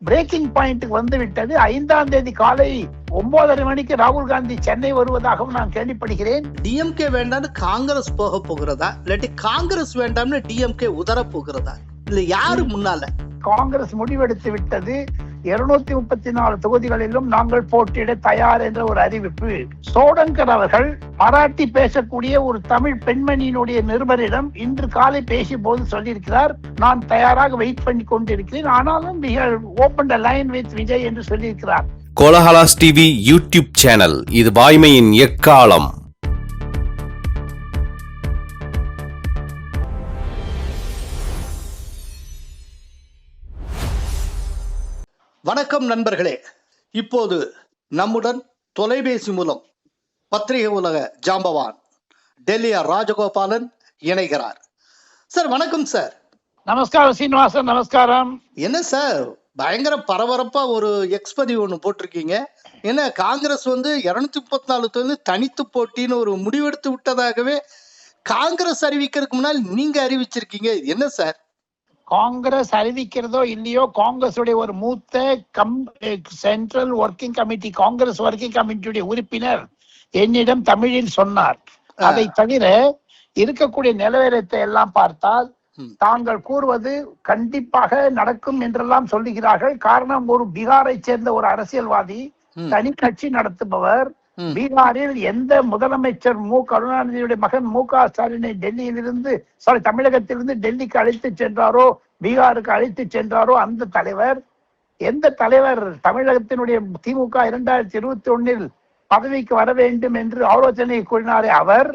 Braking பாயிண்ட்டுக்கு வந்து விட்டது. 5ஆம் தேதி காலை 9:30 மணிக்கு ராகுல் காந்தி சென்னை வருவதாகவும் நான் கேள்விப்படுகிறேன். டிஎம்கே வேண்டாம்னு காங்கிரஸ் போக போகிறதா, இல்லாட்டி காங்கிரஸ் வேண்டாம்னு டிஎம்கே உதற போகிறதா, இல்ல யாரு முன்னால? காங்கிரஸ் முடிவெடுத்து விட்டது. 234 தொகுதிகளிலும் நாங்கள் போட்டியிட தயார் என்ற ஒரு அறிவிப்பு. சோடங்கர் அவர்கள் மராட்டி பேசக்கூடிய ஒரு தமிழ் பெண்மணியினுடைய நிருபரிடம் இன்று காலை பேசிய போது சொல்லியிருக்கிறார், நான் தயாராக வெயிட் பண்ணி கொண்டிருக்கிறேன், ஆனாலும் we have opened a line with Vijay என்று சொல்லியிருக்கிறார். கோலஹலாஸ் டிவி யூடியூப் சேனல், இது வாய்மையின் எக்காலம். வணக்கம் நண்பர்களே. இப்போது நம்முடன் தொலைபேசி மூலம் பத்திரிகை உலக ஜாம்பவான் டெல்லியார் ராஜகோபாலன் இணைகிறார். சார் வணக்கம் சார். நமஸ்காரம் சீனிவாசன். நமஸ்காரம். என்ன சார் பயங்கர பரபரப்பா ஒரு எக்ஸ்பதிவு ஒன்று போட்டிருக்கீங்க. என்ன காங்கிரஸ் 234 தனித்து போட்டின்னு ஒரு முடிவெடுத்து விட்டதாகவே காங்கிரஸ் அறிவிக்கிறதுக்கு முன்னால் நீங்க அறிவிச்சிருக்கீங்க. என்ன சார்? காங்கிரஸ் அறிவிக்கிறதோ இல்லையோ, காங்கிரஸ் ஒரு மூத்த central working committee, Congress working கமிட்டியுடைய உறுப்பினர் என்னிடம் தமிழில் சொன்னார். அதை தவிர இருக்கக்கூடிய நிலவரத்தை எல்லாம் பார்த்தால் தாங்கள் கூறுவது கண்டிப்பாக நடக்கும் என்றெல்லாம் சொல்லுகிறார்கள். காரணம், ஒரு பீகாரை சேர்ந்த ஒரு அரசியல்வாதி, தனி கட்சி நடத்துபவர், பீகாரில் எந்த முதலமைச்சர் கருணாநிதியுடைய மகன் க ஸ்டாலினை தமிழகத்திலிருந்து டெல்லிக்கு அழைத்து சென்றாரோ, பீகாருக்கு அழைத்து சென்றாரோ, அந்த தலைவர், எந்த தலைவர் தமிழகத்தினுடைய திமுக 2021 பதவிக்கு வர வேண்டும் என்று ஆலோசனை கூறினாரே, அவர்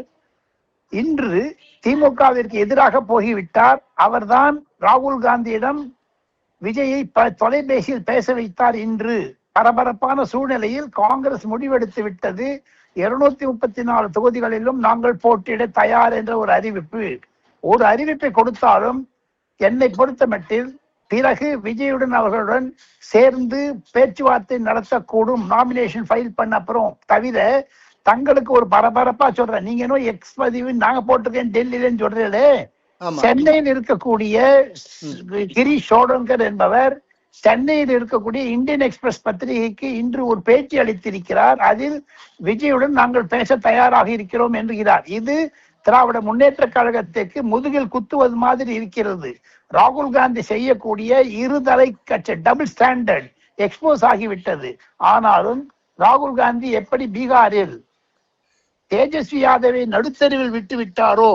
இன்று திமுகவிற்கு எதிராக போகிவிட்டார். அவர்தான் ராகுல் காந்தியிடம் விஜயை தொலைபேசியில் பேச வைத்தார். இன்று பரபரப்பான சூழ்நிலையில் காங்கிரஸ் முடிவெடுத்து விட்டது. 234 தொகுதிகளிலும் நாங்கள் போட்டியிட தயார் என்ற ஒரு அறிவிப்பு. ஒரு அறிவிப்பை கொடுத்தாலும் என்னை பொறுத்த மட்டில் பிறகு விஜயுடன் அவர்களுடன் சேர்ந்து பேச்சுவார்த்தை நடத்தக்கூடும், நாமினேஷன் ஃபைல் பண்ண அப்புறம். தவிர தங்களுக்கு ஒரு பரபரப்பா சொல்றேன், நீங்க எக்ஸ் பதிவு நாங்க போட்டிருக்கேன் டெல்லியிலன்னு சொல்றீங்களே, சென்னையில் இருக்கக்கூடிய கிரீஷ் சோடங்கர் என்பவர் சென்னையில் இருக்கக்கூடிய இந்தியன் எக்ஸ்பிரஸ் பத்திரிகைக்கு இன்று ஒரு பேட்டி அளித்திருக்கிறார். அதில் விஜயுடன் நாங்கள் பேச தயாராக இருக்கிறோம் என்கிறார். இது திராவிட முன்னேற்ற கழகத்திற்கு முதுகில் குத்துவது மாதிரி இருக்கிறது. ராகுல் காந்தி செய்யக்கூடிய இருதலை கட்சி டபுள் ஸ்டாண்டர்ட் எக்ஸ்போஸ் ஆகிவிட்டது. ஆனாலும் ராகுல் காந்தி எப்படி பீகாரில் தேஜஸ்வி யாதவை நடுத்தருவில் விட்டு விட்டாரோ,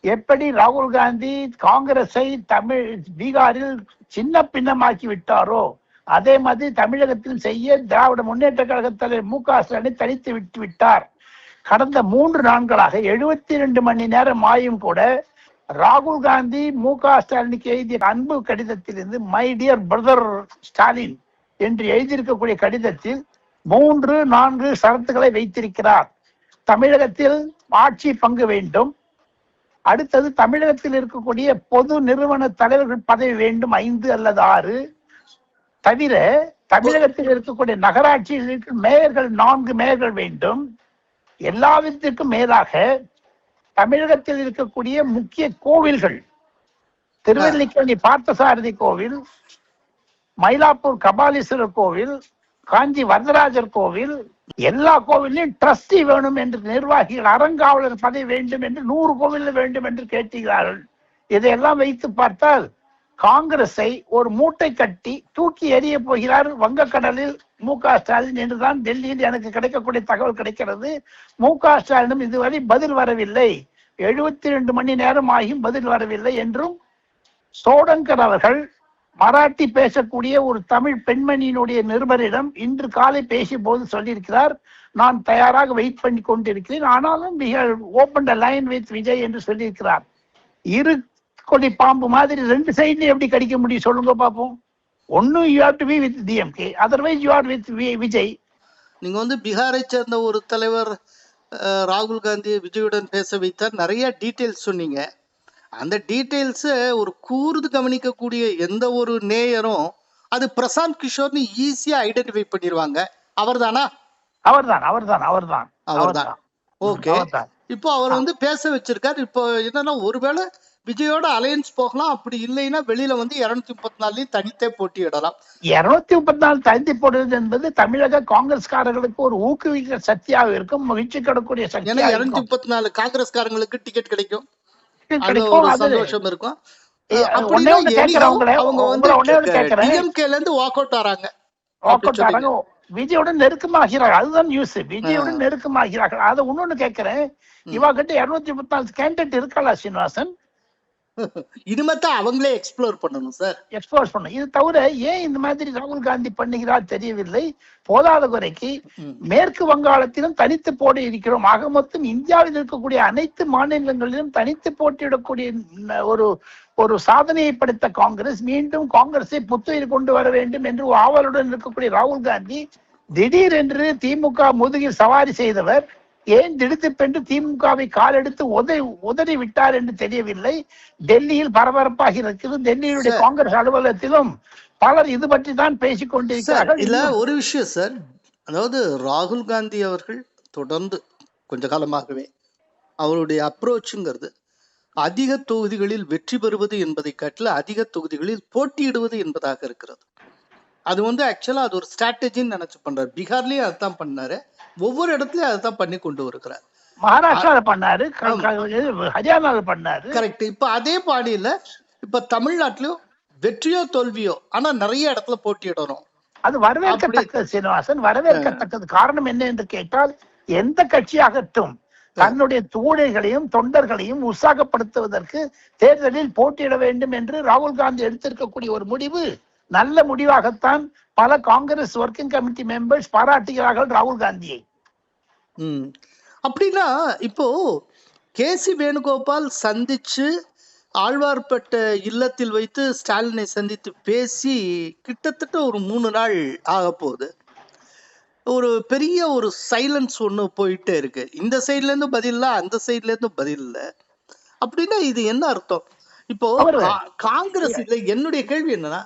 எப்படி ராகுல் காந்தி காங்கிரஸை பீகாரில் சின்ன பின்னமாக்கி விட்டாரோ, அதே மாதிரி தமிழகத்தில் செய்ய திராவிட முன்னேற்ற கழக தலைவர் க ஸ்டாலினை தனித்து விட்டு விட்டார். கடந்த 3 நாட்களாக 72 மணி நேரம் ஆயும் கூட ராகுல் காந்தி க ஸ்டாலினுக்கு எழுதிய அன்பு கடிதத்திலிருந்து மை டியர் பிரதர் ஸ்டாலின் என்று எழுதியிருக்கக்கூடிய கடிதத்தில் 3-4 ஷரத்துக்களை வைத்திருக்கிறார். தமிழகத்தில் ஆட்சி பங்கு வேண்டும், அடுத்தது தமிழகத்தில் இருக்கக்கூடிய பொது நிறுவன தலைவர்கள் பதவி வேண்டும் 5 அல்லது 6, தவிர தமிழகத்தில் இருக்கக்கூடிய நகராட்சியில் மேயர்கள் 4 மேயர்கள் வேண்டும். எல்லாவிற்கும் மேலாக தமிழகத்தில் இருக்கக்கூடிய முக்கிய கோவில்கள், திருவல்லிக்கேணி பார்த்தசாரதி கோவில், மயிலாப்பூர் கபாலீஸ்வரர் கோவில், காஞ்சி வரதராஜர் கோவில், எல்லா கோவிலையும் ட்ரஸ்டி வேணும் என்று, நிர்வாகிகள் அறங்காவலர் பதவி வேண்டும் என்று 100 கோவில் வேண்டும் என்று கேட்கிறார்கள். இதையெல்லாம் வைத்து பார்த்தால் காங்கிரஸை ஒரு மூட்டை கட்டி தூக்கி எறிய போகிறார் வங்கக்கடலில் க ஸ்டாலின் என்றுதான் டெல்லியில் எனக்கு கிடைக்கக்கூடிய தகவல் கிடைக்கிறது. க ஸ்டாலினும் இதுவரை பதில் வரவில்லை. 72 மணி நேரம் ஆகியும் பதில் வரவில்லை என்றும் சோடங்கர் அவர்கள் மராட்டி பேசக்கூடிய ஒரு தமிழ் பெண்மணியினுடைய நிருபரிடம் இன்று காலை பேசிய போது சொல்லியிருக்கிறார், நான் தயாராக வெயிட் பண்ணி கொண்டிருக்கிறேன், ஆனாலும் we have opened a line with Vijay என்று சொல்லியிருக்கிறார். இரு கொடி பாம்பு மாதிரி 2 சைட்ல எப்படி கடிக்க முடியும் சொல்லுங்க பாப்போம். ஒன்னு you have to be with DMK, otherwise you are with Vijay. நீங்க பீகாரை சேர்ந்த ஒரு தலைவர் ராகுல் காந்தி விஜயுடன் பேச வைத்தார், நிறைய டீட்டெயில்ஸ் சொன்னீங்க. அந்த டீட்டெயில்ஸ் ஒரு கூர்ந்து கவனிக்கக்கூடிய எந்த ஒரு நேயரும் அது பிரசாந்த் கிஷோர்னு ஈஸியா ஐடென்டிஃபை பண்ணிடுவாங்க. அவர்தானா? அவர்தான். ஓகே, இப்போ அவர் பேச வச்சிருக்காரு. இப்போ என்னன்னா, ஒருவேளை விஜயோட அலையன்ஸ் போகலாம், அப்படி இல்லைன்னா வெளியில வந்து 234 தனித்தே போட்டியிடலாம். 234 தனித்து போடுவது என்பது தமிழக காங்கிரஸ்காரர்களுக்கு ஒரு ஊக்குவிக்க சக்தியாக இருக்கும், மகிழ்ச்சி கிடக்கூடிய ஏன்னா சக்தியாக இருக்கும். 234 காங்கிரஸ்காரங்களுக்கு டிக்கெட் கிடைக்கும், அந்த கிடைக்கும். ஒரு அது சந்தோஷம் இருக்கும். ஒன்னே அப்படின்னா ஒண்ணு கேட்கிறேன், அவங்க வந்து ஒன்னே ஒண்ணு கேட்கிறேன். டிஎம்கேல இருந்து வாக் அவுட் ஆறாங்க. விஜயுடன் நெருக்கமாகிறார்கள், அதுதான் நியூஸ். விஜயுடன் நெருக்கமாகிறார்கள். அதை இன்னொன்னு கேட்கிறேன், இவா கிட்ட 234 கேண்டிடேட் இருக்கா சீனிவாசன்? இனிமேதான் அவங்களே எக்ஸ்ப்ளோர் பண்ணணும் சார், எக்ஸ்போஸ் பண்ணும். இது தவிர ஏன் இந்த மாதிரி ராகுல் காந்தி பண்ணுகிறார் தெரியவில்லை. போதாத குறைக்கு மேற்கு வங்காளத்திலும் தனித்து போட்டி இருக்கிறோம். ஆக மொத்தம் இந்தியாவில் இருக்கக்கூடிய அனைத்து மாநிலங்களிலும் தனித்து போட்டியிடக்கூடிய ஒரு சாதனையை படைத்த காங்கிரஸ் மீண்டும் காங்கிரஸை புத்துயிர் கொண்டு வர வேண்டும் என்று ஆவலுடன் இருக்கக்கூடிய ராகுல் காந்தி திடீரென்று திமுக முதுகில் சவாரி செய்தவர் ஏன் திடுத்துப்பென்று திமுகவை காலெடுத்து உதறி விட்டார் என்று தெரியவில்லை. டெல்லியில் பரபரப்பாக இருக்குது. டெல்லியினுடைய காங்கிரஸ் அலுவலகத்திலும் பலர் இது பற்றி தான் பேசிக் கொண்டிருக்கிறார்கள். இல்ல ஒரு விஷயம் சார், அதாவது ராகுல் காந்தி அவர்கள் தொடர்ந்து கொஞ்ச காலமாகவே அவருடைய அப்ரோச்சுங்கிறது அதிக தொகுதிகளில் வெற்றி பெறுவது என்பதை காட்டில அதிக தொகுதிகளில் போட்டியிடுவது என்பதாக இருக்கிறது. அது வந்து ஆக்சுவலா அது ஒரு ஸ்ட்ராட்டஜின்னு நினைச்சு பண்றாரு. பீகார்லயும் அதுதான் பண்ணாரு, ஒவ்வொரு இடத்துலயும் அதுதான் பண்ணி கொண்டு வருகிறார். மகாராஷ்டிரால பண்ணாரு, ஹரியானால பண்ணாரு. கரெக்ட். இப்ப அதே பாணியில இப்ப தமிழ்நாட்டிலும் வெற்றியோ தோல்வியோ ஆனா நிறைய இடத்துல போட்டியிடணும். அது வரவேற்கத்தக்கது சீனிவாசன், வரவேற்கத்தக்கது. காரணம் என்ன என்று கேட்டால், எந்த கட்சியாகட்டும் தன்னுடைய தோழர்களையும் தொண்டர்களையும் உற்சாகப்படுத்துவதற்கு தேர்தலில் போட்டியிட வேண்டும் என்று ராகுல் காந்தி எடுத்திருக்கக்கூடிய ஒரு முடிவு நல்ல முடிவாகத்தான் பல காங்கிரஸ் ஒர்க்கிங் கமிட்டி மெம்பர்ஸ் பாராட்டுகிறார்கள் ராகுல் காந்தியை. அப்படின்னா இப்போ கேசி வேணுகோபால் சந்திச்சு ஆழ்வார்பட்ட இல்லத்தில் வைத்து ஸ்டாலினை சந்தித்து பேசி கிட்டத்தட்ட ஒரு 3 நாள் ஆக போகுது. ஒரு பெரிய ஒரு சைலன்ஸ் ஒண்ணு போயிட்டே இருக்கு. இந்த சைட்ல இருந்து பதில் இல்ல, அந்த சைட்ல இருந்து பதில் இல்ல. அப்படின்னா இது என்ன அர்த்தம்? இப்போ காங்கிரஸ் இல்ல, என்னுடைய கேள்வி என்னன்னா,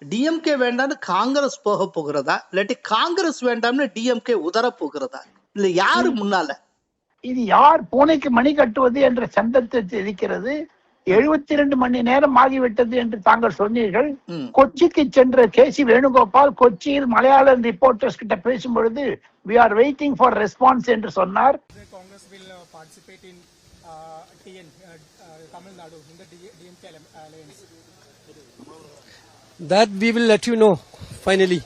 டிஎம்கே வேண்டாம்னு காங்கிரஸ் போக போகிறதா, இல்லாட்டி காங்கிரஸ் வேண்டாம்னு டிஎம்கே உதற போகிறதா, இல்ல யாரு முன்னால? இது யார் பூனைக்கு மணி கட்டுவது என்ற சந்தத்தை இருக்கிறது. 72 மணி நேரம் ஆகிவிட்டது என்று தாங்கள் சொன்னீர்கள். கொச்சிக்கு சென்ற கேசி வேணுகோபால் கொச்சியில் மலையாளம் ரிப்போர்ட்டர்ஸ் கிட்ட பேசும் பொழுது we are waiting for response என்று சொன்னார். Congress will participate in TN Tamil Nadu in the DMK alliance. That we will let you know finally.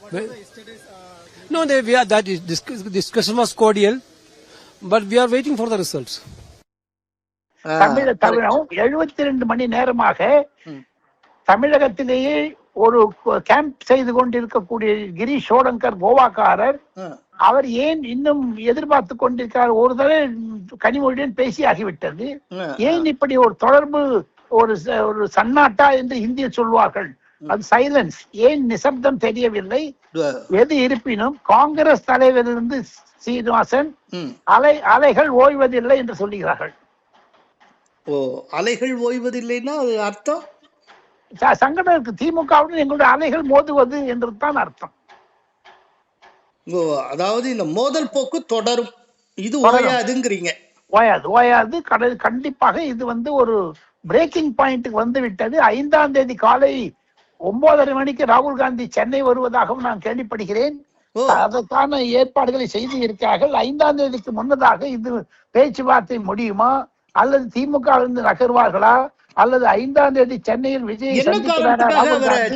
What was yesterday's No, that is discussion was cordial, but we are waiting for the results. தமிழகம் 72 மணி நேரமாக தமிழகத்திலேயே ஒரு camp செய்து கொண்டிருக்கக்கூடிய கிரீஷ் ஷோடங்கர் கோவாக்காரர், அவர் ஏன் இன்னும் எதிர்பார்த்து கொண்டிருக்கிறார்? ஒரு தடவை கனிமொழியுடன் பேசி ஆகிவிட்டது. ஏன் இப்படி ஒரு தொடர்பு, ஒரு சன்னாட்டா என்று ஹிந்தியில் சொல்வார்கள், அது சைலன்ஸ், ஏன் நிசப்தம் தெரியவில்லை? எது இருப்பினும் காங்கிரஸ் தலைவரிலிருந்து சீனிவாசன் அலைகள் ஓய்வதில்லை என்று சொல்லுகிறார்கள். அலைகள் ஓய்வதில்லைன்னா அது அர்த்தம் சங்கடம் இருக்கு. திமுகவுடன் எங்களுடைய அலைகள் மோதுவது என்று தான் அர்த்தம். அதாவது இந்த மோதல் போக்கு தொடரும், இது ஓயாதுங்கிறீங்க. ஓயாது கண்டிப்பாக. இது ஒரு பிரேக்கிங் பாயிண்ட்டுக்கு வந்து விட்டது. 5ஆம் தேதி காலை 9:30 மணிக்கு ராகுல் காந்தி சென்னை வருவதாகவும் நான் கேள்விப்படுகிறேன். அதற்கான ஏற்பாடுகளை செய்து இருக்கிறார்கள். 5ஆம் தேதிக்கு முன்னதாக இது பேச்சுவார்த்தை முடியுமா, அல்லது திமுக இருந்து நகர்வார்களா, அல்லது 5ஆம் தேதி சென்னையில் விஜய்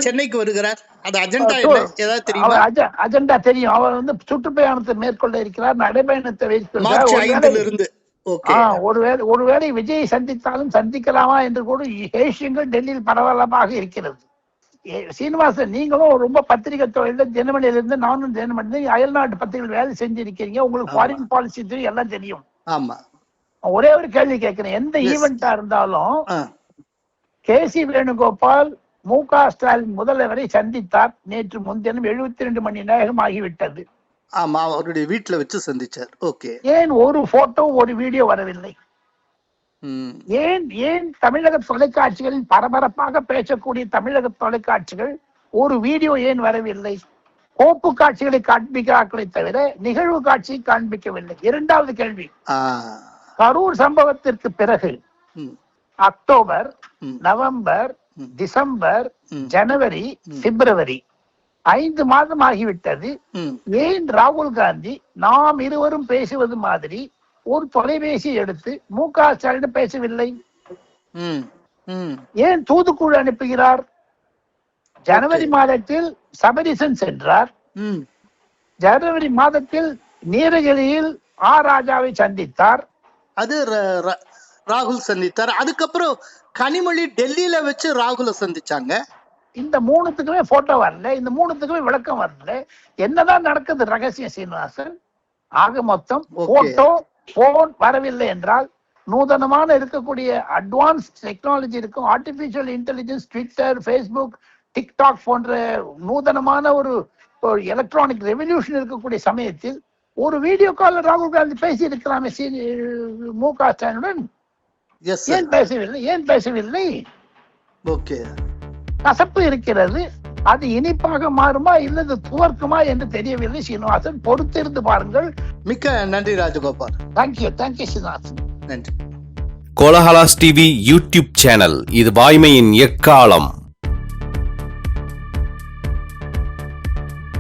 சென்னைக்கு வருகிறார்? அது அஜெண்டா ஏதாவது தெரியுமா? அஜெண்டா தெரியும். அவர் சுற்றுப்பயணத்தை மேற்கொள்ள இருக்கிறார், நடைபயணத்தை வைத்திருக்கிறார். ஒருவேளை விஜயை சந்தித்தாலும் சந்திக்கலாமா என்று கூட ஏஷியங்கள் டெல்லியில் பரவலமாக இருக்கிறது. சீனிவாசன், நீங்களும் ரொம்ப பத்திரிகை தொழில தினமணியிலிருந்து, நானும் தினமணி அயல்நாட்டு பத்திரிகை வேலை செஞ்சிருக்கீங்க, உங்களுக்கு ஃபாரின் பாலிசி தெரியும், எல்லாம் தெரியும். ஆமா. ஒரே ஒரு கேள்வி கேட்கிறேன். எந்த ஈவெண்டா இருந்தாலும் கேசி வேணுகோபால் மு.க. ஸ்டாலின் முதல்வரை சந்தித்தார். நேற்று முன்தினம் 72 மணி நேரம் ஆகிவிட்டது. ஆமா, அவருடைய வீட்டுல வச்சு சந்திச்சார். ஓகே. ஏன் ஒரு போட்டோ ஒரு வீடியோ வரவில்லை? ஏன் தமிழக தொலைக்காட்சிகளில் பரபரப்பாக பேசக்கூடிய தமிழக தொலைக்காட்சிகள் ஒரு வீடியோ ஏன் வரவில்லை? கோப்பு காட்சிகளை காண்பிக்கிறார்களே தவிர நிகழ்வு காட்சியை காண்பிக்கவில்லை. 2வது கேள்வி, கரூர் சம்பவத்திற்கு பிறகு அக்டோபர், நவம்பர், டிசம்பர், ஜனவரி, பிப்ரவரி 5 மாதம் ஆகிவிட்டது. ஏன் ராகுல் காந்தி நாம் இருவரும் பேசுவது மாதிரி ஒரு தொலைபேசி எடுத்து மு.க. ஸ்டாலின் பேசவில்லை? ஏன் தூதுக்குழு அனுப்புகிறார்? ஜனவரி மாதத்தில் சபரிசன் சென்றார். ஜனவரி மாதத்தில் நீலகிரியில் ராஜாவை சந்தித்தார். அது ராகுல் சந்தித்தார். அதுக்கப்புறம் கனிமொழி டெல்லியில வச்சு ராகுல சந்திச்சாங்க. இந்த 3த்துக்குமே போட்டோ வரல, இந்த 3த்துக்குமே விளக்கம் வரல. என்னதான் நடக்குது ரகசியம் சீனிவாசன்? ஆக மொத்தம் போட்டோ போன் வரவில்லை என்றால் நூதனமான இருக்கக்கூடிய அட்வான்ஸ் டெக்னாலஜி இருக்கும், artificial intelligence, Twitter, Facebook, TikTok போன்ற நூதனமான ஒரு எலக்ட்ரானிக் ரெவல்யூஷன் இருக்கக்கூடிய சமயத்தில் ஒரு வீடியோ கால் ராகுல் காந்தி பேசி இருக்கலாமே மு.க. ஸ்டாலினுடன். ஏன் பேசவில்லை? ஓகே, கசப்பு இருக்கிறது. அது இனிப்பாக மாறுமா இல்லது துவர்க்குமா என்று தெரியவில்லை சீனிவாசன். பொறுத்திருந்து பாருங்கள். மிக்க நன்றி ராஜகோபால். தேங்க்யூ சீனிவாசன். நன்றி. கோலஹலாஸ் டிவி யூடியூப் சேனல், இது வாய்மையின் எக்காலம்.